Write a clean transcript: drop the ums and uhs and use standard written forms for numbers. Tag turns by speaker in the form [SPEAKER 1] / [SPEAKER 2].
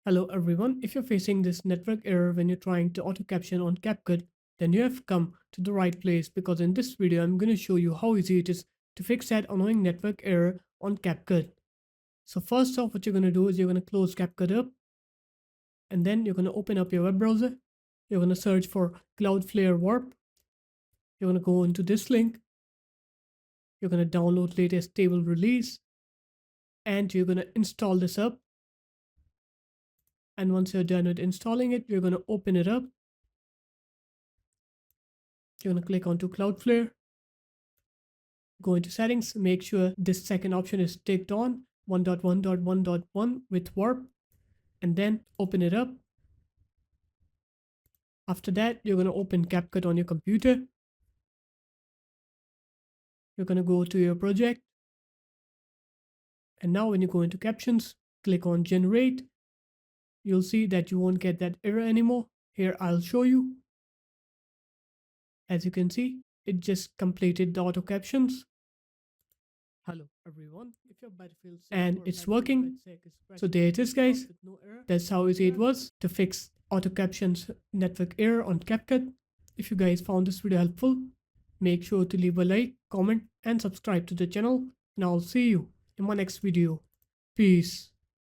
[SPEAKER 1] Hello everyone, if you're facing this network error when you're trying to auto caption on CapCut, then you have come to the right place because in this video I'm going to show you how easy it is to fix that annoying network error on CapCut. So first off, what you're going to do is you're going to close CapCut up and then you're going to open up your web browser. You're going to search for Cloudflare Warp. You're going to go into this link. You're going to download latest stable release and you're going to install this up. And once you're done with installing it, you're going to open it up. You're going to click onto Cloudflare, go into settings, make sure this second option is ticked on 1.1.1.1 with warp, and then open it up. After that, you're going to open CapCut on your computer. You're going to go to your project. And now when you go into captions, click on generate. You'll see that you won't get that error anymore. Here I'll show you. As you can see, it just completed the auto captions. Hello everyone, if your Battlefield and it's working. So there it is guys. That's how easy it was to fix auto captions network error on CapCut. If you guys found this video helpful, make sure to leave a like, comment and subscribe to the channel, and I'll see you in my next video. Peace.